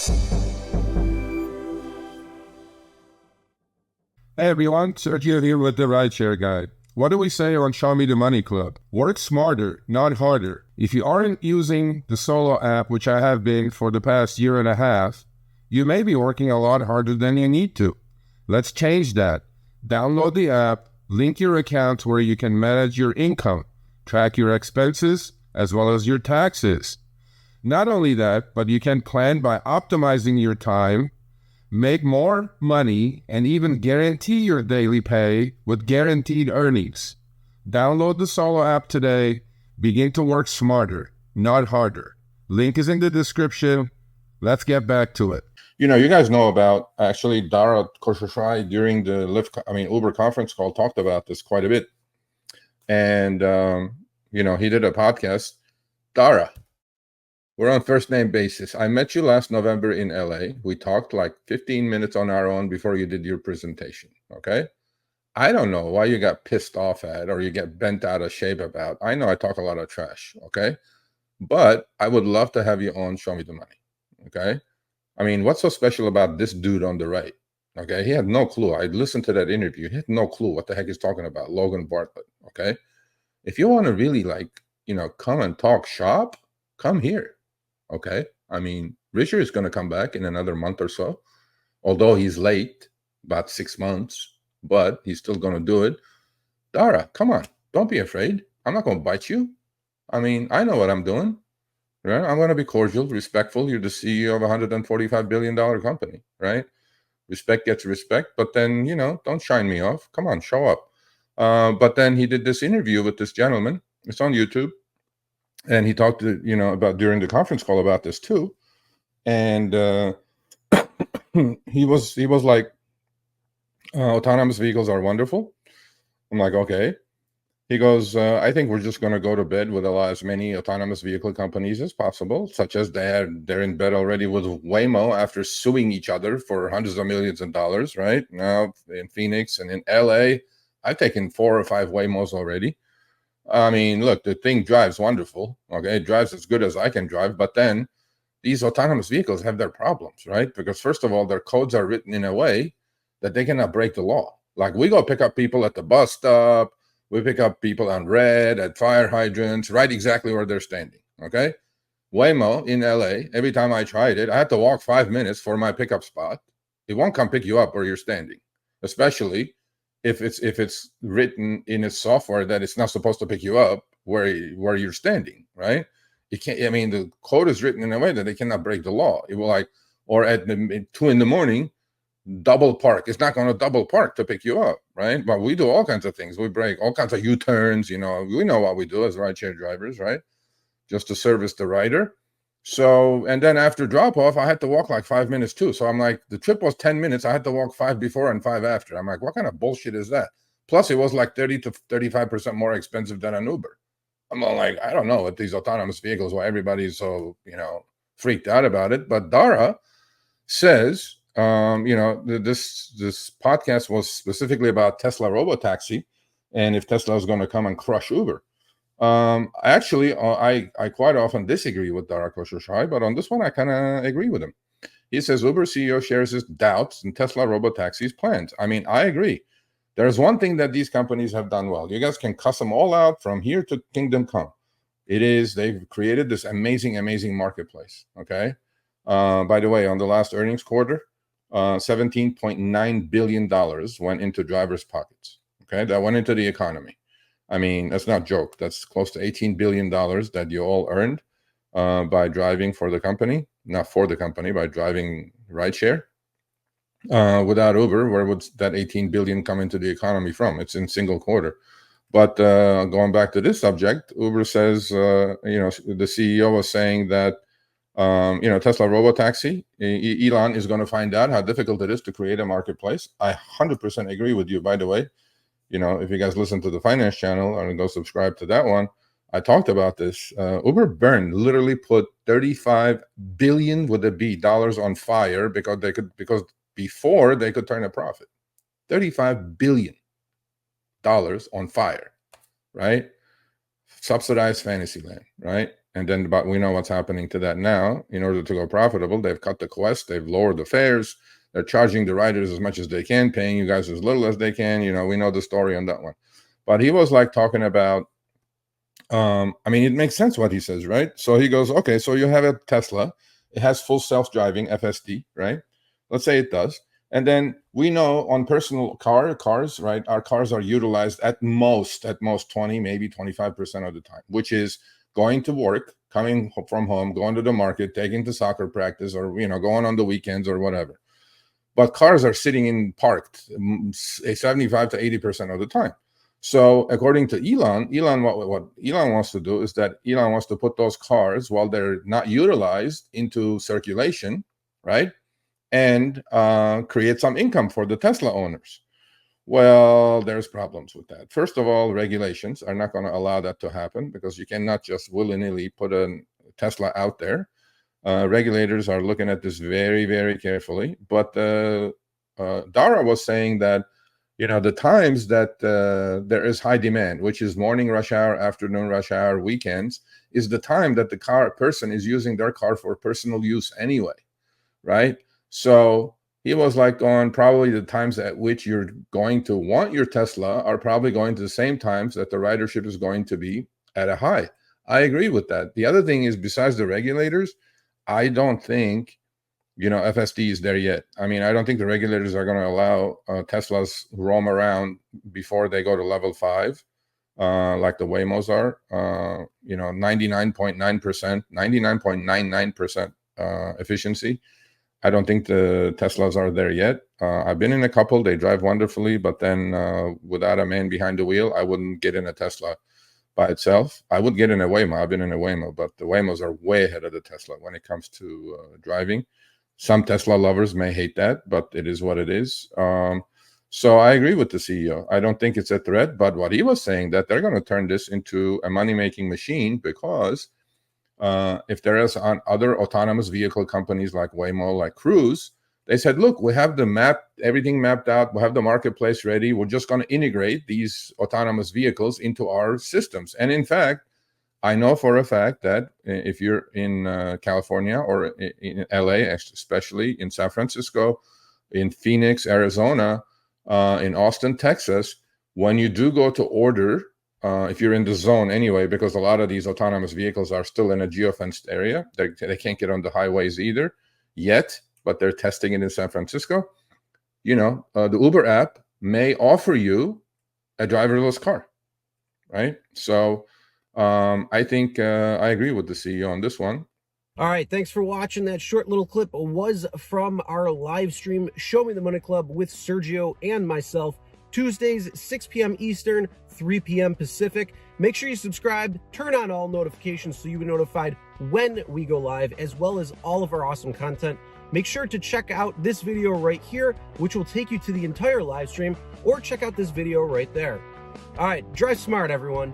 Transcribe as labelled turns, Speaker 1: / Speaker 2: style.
Speaker 1: Hey everyone, Sergio here with the Rideshare Guy. What do we say on Show Me the Money Club? Work smarter, not harder. If you aren't using the Solo app, which I have been for the past year and a half, you may be working a lot harder than you need to. Let's change that. Download the app, link your account where you can manage your income, track your expenses, as well as your taxes. Not only that, but you can plan by optimizing your time, make more money, and even guarantee your daily pay with guaranteed earnings. Download the Solo app today. Begin to work smarter, not harder. Link is in the description. Let's get back to it.
Speaker 2: You know, you guys know about, actually, Dara Khosrowshahi during the Uber conference call talked about this quite a bit. And, he did a podcast. Dara, we're on first name basis. I met you last November in LA. We talked like 15 minutes on our own before you did your presentation. Okay. I don't know why you got pissed off at or you get bent out of shape about. I know I talk a lot of trash. Okay. But I would love to have you on Show Me the Money. Okay. I mean, what's so special about this dude on the right? Okay. He had no clue. I listened to that interview. He had no clue what the heck he's talking about. Logan Bartlett. Okay. If you want to really come and talk shop, come here. Okay. I mean, Richard is going to come back in another month or so, although he's late, about 6 months, but he's still going to do it. Dara, come on. Don't be afraid. I'm not going to bite you. I mean, I know what I'm doing. Right? I'm going to be cordial, respectful. You're the CEO of a $145 billion company, right? Respect gets respect, but then, don't shine me off. Come on, show up. But then he did this interview with this gentleman. It's on YouTube. And he talked to, about during the conference call about this too. And he was like, autonomous vehicles are wonderful. I'm like, okay. He goes, I think we're just going to go to bed with as many autonomous vehicle companies as possible, such as they're in bed already with Waymo after suing each other for hundreds of millions of dollars, right? Now in Phoenix and in LA, I've taken 4 or 5 Waymos already. I mean, look, the thing drives wonderful. Okay, it drives as good as I can drive. But then these autonomous vehicles have their problems, right? Because first of all, their codes are written in a way that they cannot break the law. Like we go pick up people at the bus stop. We pick up people on red, at fire hydrants, right exactly where they're standing. Okay. Waymo in LA, every time I tried it, I had to walk 5 minutes for my pickup spot. It won't come pick you up where you're standing, especially if it's written in its software that it's not supposed to pick you up where you're standing, right? You can't. I mean, the code is written in a way that they cannot break the law. It will or at 2 a.m, double park. It's not going to double park to pick you up, right? But we do all kinds of things. We break all kinds of U-turns. We know what we do as rideshare drivers, right? Just to service the rider. So, and then after drop off, I had to walk like 5 minutes too. So I'm like, the trip was 10 minutes. I had to walk 5 before and 5 after. I'm like, what kind of bullshit is that? Plus, it was like 30 to 35% more expensive than an Uber. I'm all like, I don't know what these autonomous vehicles, why everybody's so, freaked out about it. But Dara says, this podcast was specifically about Tesla Robotaxi and if Tesla is going to come and crush Uber. Actually, I quite often disagree with Dara Khosrowshahi, but on this one, I kind of agree with him. He says Uber CEO shares his doubts in Tesla Robotaxi's plans. I mean, I agree. There's one thing that these companies have done well. You guys can cuss them all out from here to kingdom come. They've created this amazing, amazing marketplace. Okay. By the way, on the last earnings quarter, $17.9 billion went into drivers' pockets. Okay. That went into the economy. I mean, that's not a joke. That's close to $18 billion that you all earned by driving for the company, not for the company, by driving rideshare. Without Uber, where would that 18 billion come into the economy from? It's in single quarter. But going back to this subject, Uber says, the CEO was saying that, Tesla Robotaxi, Elon is going to find out how difficult it is to create a marketplace. I 100% agree with you, by the way. If you guys listen to the finance channel and go subscribe to that one, I talked about this. Uber literally put 35 billion with a B dollars on fire because before they could turn a profit. $35 billion on fire, right? Subsidized Fantasyland, right? And then, but we know what's happening to that now. In order to go profitable, they've cut the quest, they've lowered the fares, they're charging the riders as much as they can, paying you guys as little as they can. We know the story on that one. But he was like talking about, I mean, it makes sense what he says, right? So he goes, okay, so you have a Tesla, it has full self-driving FSD, right? Let's say it does. And then we know on personal cars, right? Our cars are utilized at most 20, maybe 25% of the time, which is going to work, coming from home, going to the market, taking to soccer practice, or going on the weekends or whatever. But cars are sitting parked 75 to 80% of the time. So according to Elon, what Elon wants to do is that Elon wants to put those cars, while they're not utilized, into circulation, right? And create some income for the Tesla owners. Well, there's problems with that. First of all, regulations are not going to allow that to happen, because you cannot just willy-nilly put a Tesla out there. Regulators are looking at this very, very carefully. But Dara was saying that, the times that there is high demand, which is morning rush hour, afternoon rush hour, weekends, is the time that the person is using their car for personal use anyway, right? So he was like, on probably the times at which you're going to want your Tesla are probably going to the same times that the ridership is going to be at a high. I agree with that. The other thing is, besides the regulators, I don't think, FSD is there yet. I mean, I don't think the regulators are going to allow Teslas roam around before they go to level 5, like the Waymos are. 99.9%, 99.99% efficiency. I don't think the Teslas are there yet. I've been in a couple. They drive wonderfully, but then without a man behind the wheel, I wouldn't get in a Tesla by itself. I would get in a Waymo. I've been in a Waymo, but the Waymos are way ahead of the Tesla when it comes to driving. Some Tesla lovers may hate that, but it is what it is. So I agree with the CEO. I don't think it's a threat, but what he was saying, that they're going to turn this into a money-making machine, because if there is on other autonomous vehicle companies like Waymo, like Cruise, they said, look, we have everything mapped out. We have the marketplace ready. We're just going to integrate these autonomous vehicles into our systems. And in fact, I know for a fact that if you're in California, or in LA, especially in San Francisco, in Phoenix, Arizona, in Austin, Texas, when you do go to order, if you're in the zone anyway, because a lot of these autonomous vehicles are still in a geofenced area, they can't get on the highways either yet, but they're testing it in San Francisco. The Uber app may offer you a driverless car, right? So I think I agree with the CEO on this one.
Speaker 3: All right, thanks for watching. That short little clip was from our live stream, Show Me the Money Club, with Sergio and myself, Tuesdays, 6 p.m. Eastern, 3 p.m. Pacific. Make sure you subscribe, turn on all notifications so you'll be notified when we go live, as well as all of our awesome content. Make sure to check out this video right here, which will take you to the entire live stream, or check out this video right there. All right, drive smart, everyone.